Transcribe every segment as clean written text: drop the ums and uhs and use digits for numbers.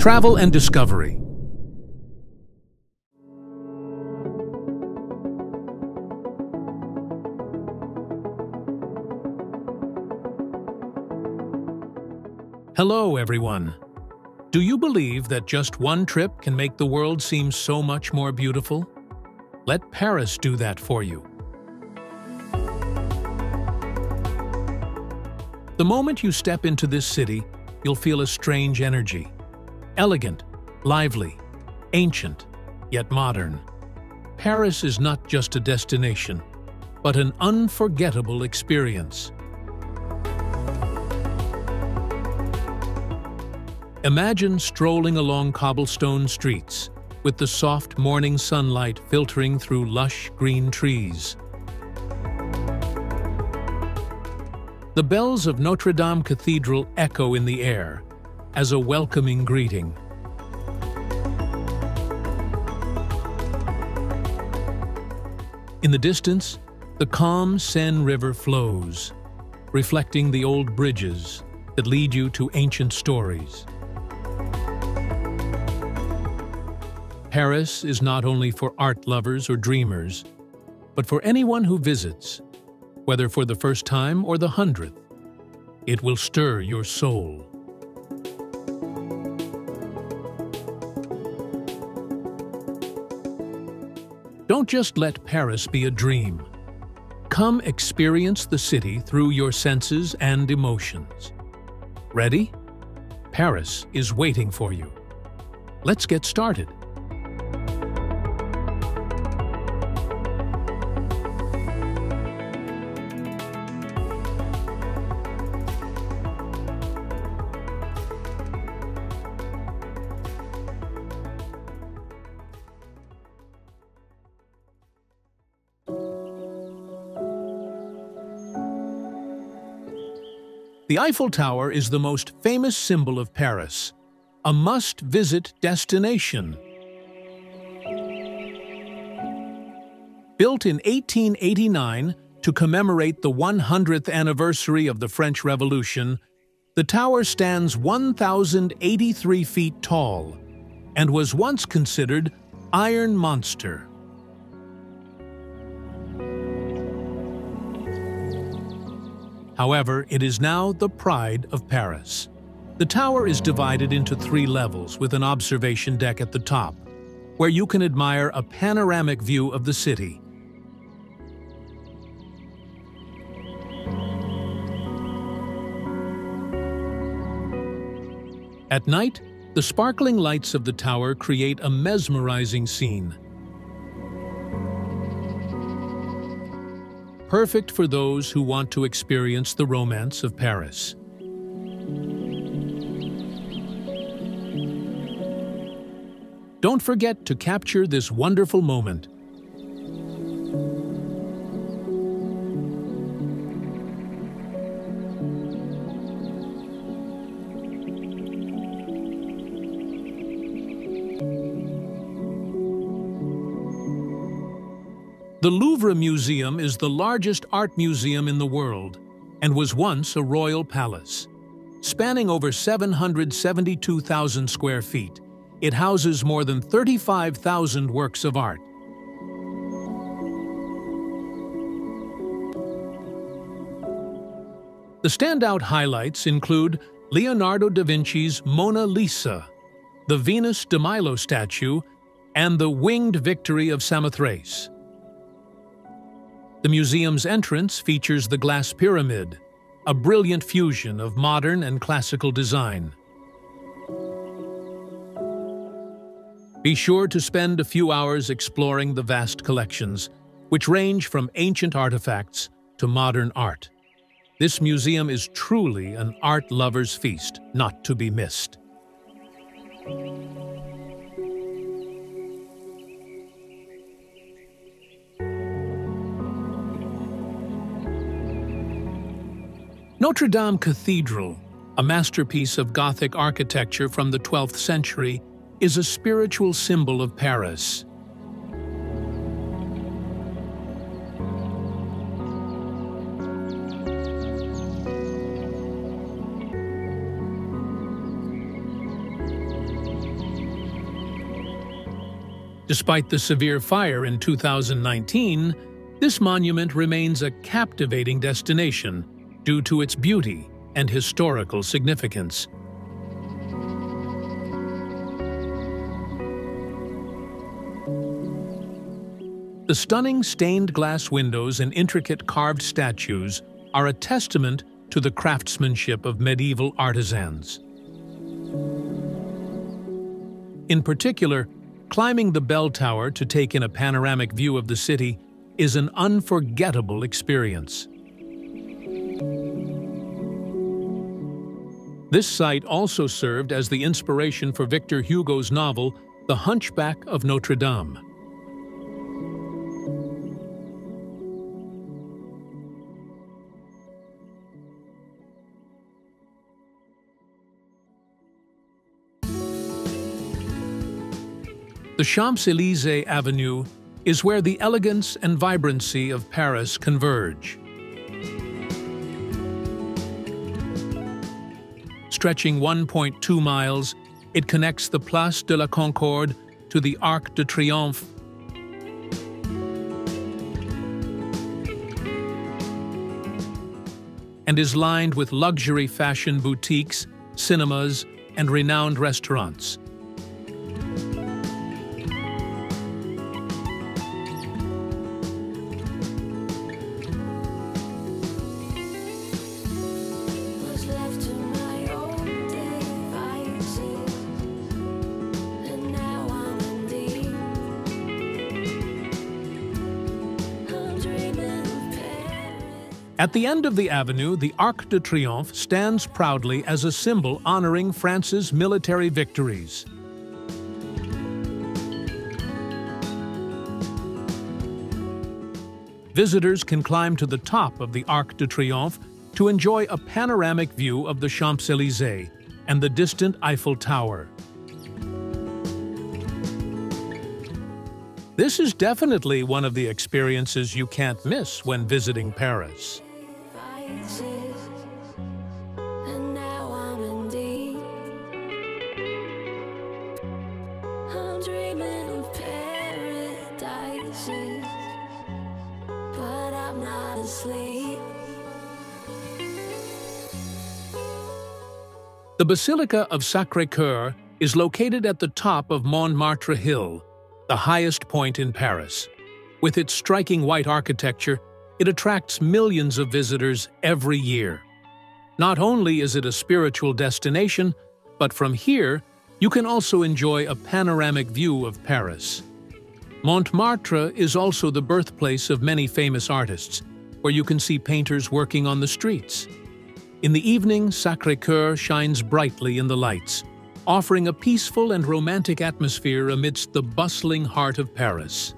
Travel and discovery. Hello, everyone. Do you believe that just one trip can make the world seem so much more beautiful? Let Paris do that for you. The moment you step into this city, you'll feel a strange energy. Elegant, lively, ancient, yet modern. Paris is not just a destination, but an unforgettable experience. Imagine strolling along cobblestone streets, with the soft morning sunlight filtering through lush green trees. The bells of Notre-Dame Cathedral echo in the air as a welcoming greeting. In the distance, the calm Seine River flows, reflecting the old bridges that lead you to ancient stories. Paris is not only for art lovers or dreamers, but for anyone who visits, whether for the first time or the 100th. It will stir your soul. Don't just let Paris be a dream. Come experience the city through your senses and emotions. Ready? Paris is waiting for you. Let's get started. The Eiffel Tower is the most famous symbol of Paris, a must-visit destination. Built in 1889 to commemorate the 100th anniversary of the French Revolution, the tower stands 1,083 feet tall and was once considered Iron Monster. However, it is now the pride of Paris. The tower is divided into 3 levels with an observation deck at the top, where you can admire a panoramic view of the city. At night, the sparkling lights of the tower create a mesmerizing scene. Perfect for those who want to experience the romance of Paris. Don't forget to capture this wonderful moment. The Louvre Museum is the largest art museum in the world and was once a royal palace. Spanning over 772,000 square feet, it houses more than 35,000 works of art. The standout highlights include Leonardo da Vinci's Mona Lisa, the Venus de Milo statue, and the Winged Victory of Samothrace. The museum's entrance features the Glass Pyramid, a brilliant fusion of modern and classical design. Be sure to spend a few hours exploring the vast collections, which range from ancient artifacts to modern art. This museum is truly an art lover's feast, not to be missed. Notre-Dame Cathedral, a masterpiece of Gothic architecture from the 12th century, is a spiritual symbol of Paris. Despite the severe fire in 2019, this monument remains a captivating destination due to its beauty and historical significance. The stunning stained glass windows and intricate carved statues are a testament to the craftsmanship of medieval artisans. In particular, climbing the bell tower to take in a panoramic view of the city is an unforgettable experience. This site also served as the inspiration for Victor Hugo's novel, The Hunchback of Notre-Dame. The Champs-Élysées Avenue is where the elegance and vibrancy of Paris converge. Stretching 1.2 miles, it connects the Place de la Concorde to the Arc de Triumph and is lined with luxury fashion boutiques, cinemas, and renowned restaurants. At the end of the avenue, the Arc de Triomphe stands proudly as a symbol honoring France's military victories. Visitors can climb to the top of the Arc de Triomphe to enjoy a panoramic view of the Champs-Élysées and the distant Eiffel Tower. This is definitely one of the experiences you can't miss when visiting Paris. The Basilica of Sacré-Cœur is located at the top of Montmartre Hill, the highest point in Paris. With its striking white architecture, it attracts millions of visitors every year. Not only is it a spiritual destination, but from here, you can also enjoy a panoramic view of Paris. Montmartre is also the birthplace of many famous artists, where you can see painters working on the streets. In the evening, Sacré-Cœur shines brightly in the lights, offering a peaceful and romantic atmosphere amidst the bustling heart of Paris.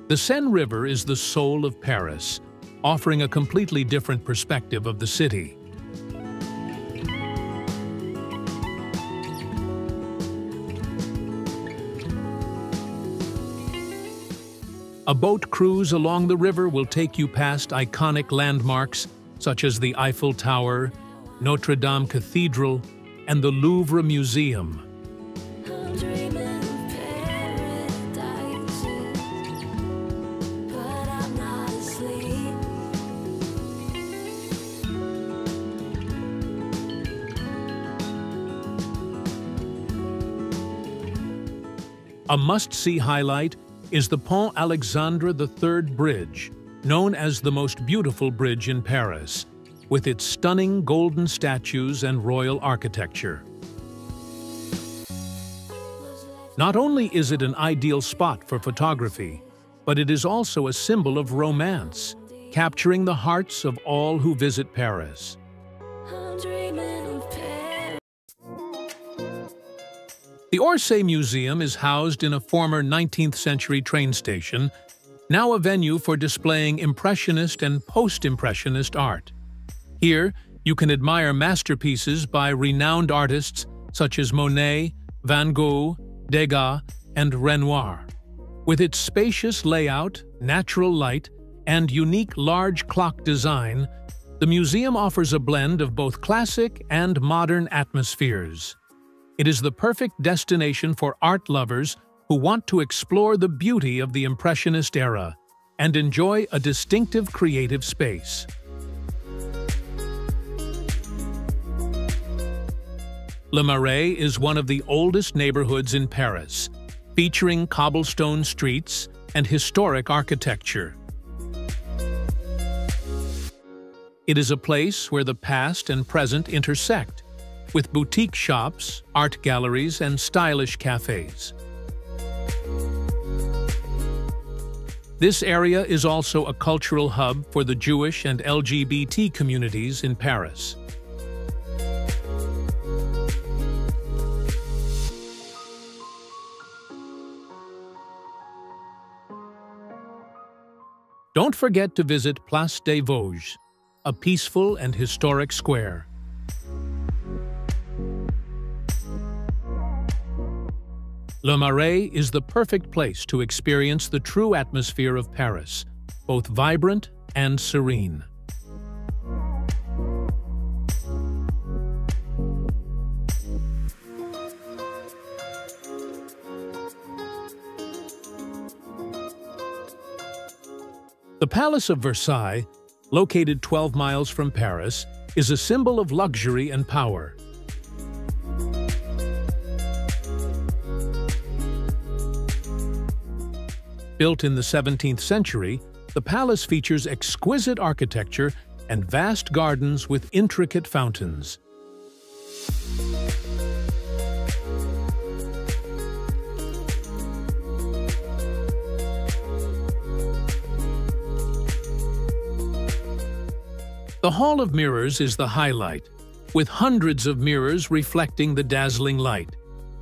The Seine River is the soul of Paris, offering a completely different perspective of the city. A boat cruise along the river will take you past iconic landmarks such as the Eiffel Tower, Notre-Dame Cathedral, and the Louvre Museum. A must-see highlight is the Pont Alexandre III Bridge, known as the most beautiful bridge in Paris, with its stunning golden statues and royal architecture. Not only is it an ideal spot for photography, but it is also a symbol of romance, capturing the hearts of all who visit Paris. The Orsay Museum is housed in a former 19th century train station, now a venue for displaying Impressionist and Post-Impressionist art. Here, you can admire masterpieces by renowned artists such as Monet, Van Gogh, Degas, and Renoir. With its spacious layout, natural light, and unique large clock design, The museum offers a blend of both classic and modern atmospheres. It is the perfect destination for art lovers who want to explore the beauty of the Impressionist era and enjoy a distinctive creative space. Le Marais is one of the oldest neighborhoods in Paris, featuring cobblestone streets and historic architecture. It is a place where the past and present intersect, with boutique shops, art galleries, and stylish cafes. This area is also a cultural hub for the Jewish and LGBT communities in Paris. Don't forget to visit Place des Vosges, a peaceful and historic square. Le Marais is the perfect place to experience the true atmosphere of Paris, both vibrant and serene. The Palace of Versailles, located 12 miles from Paris, is a symbol of luxury and power. Built in the 17th century, the palace features exquisite architecture and vast gardens with intricate fountains. The Hall of Mirrors is the highlight, with hundreds of mirrors reflecting the dazzling light,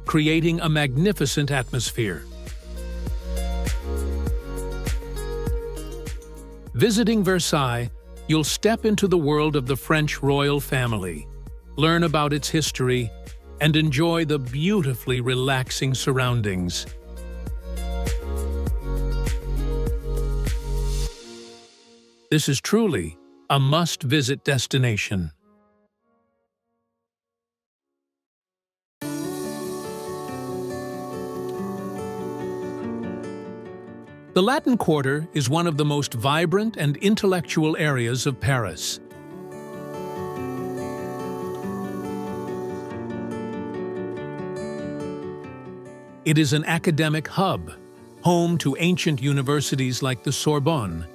creating a magnificent atmosphere. Visiting Versailles, you'll step into the world of the French royal family, learn about its history, and enjoy the beautifully relaxing surroundings. This is truly a must-visit destination. The Latin Quarter is one of the most vibrant and intellectual areas of Paris. It is an academic hub, home to ancient universities like the Sorbonne,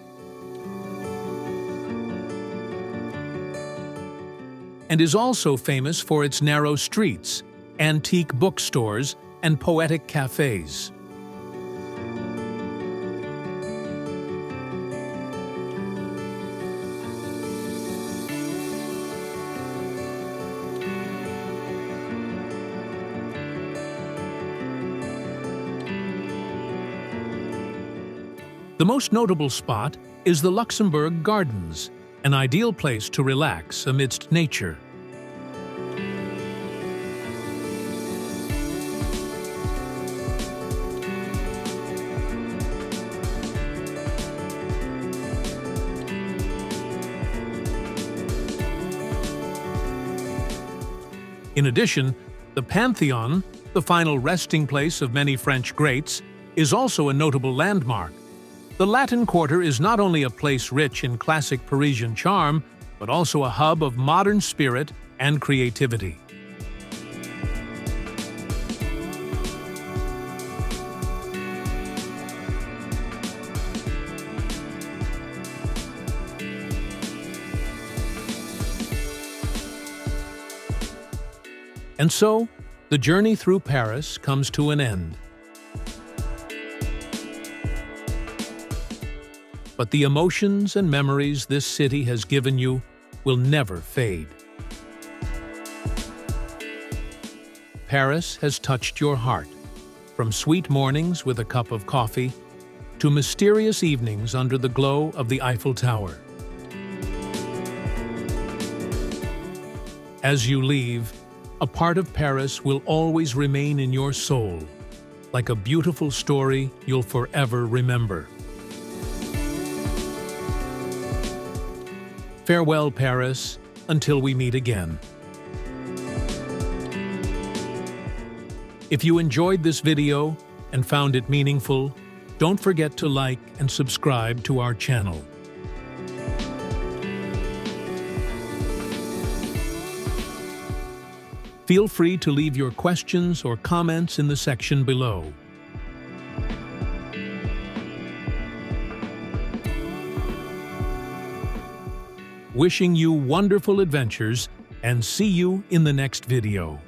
and is also famous for its narrow streets, antique bookstores, and poetic cafes. The most notable spot is the Luxembourg Gardens, an ideal place to relax amidst nature. In addition, the Pantheon, the final resting place of many French greats, is also a notable landmark. The Latin Quarter is not only a place rich in classic Parisian charm, but also a hub of modern spirit and creativity. And so, the journey through Paris comes to an end. But the emotions and memories this city has given you will never fade. Paris has touched your heart, from sweet mornings with a cup of coffee to mysterious evenings under the glow of the Eiffel Tower. As you leave, a part of Paris will always remain in your soul, like a beautiful story you'll forever remember. Farewell, Paris, until we meet again. If you enjoyed this video and found it meaningful, don't forget to like and subscribe to our channel. Feel free to leave your questions or comments in the section below. Wishing you wonderful adventures and see you in the next video.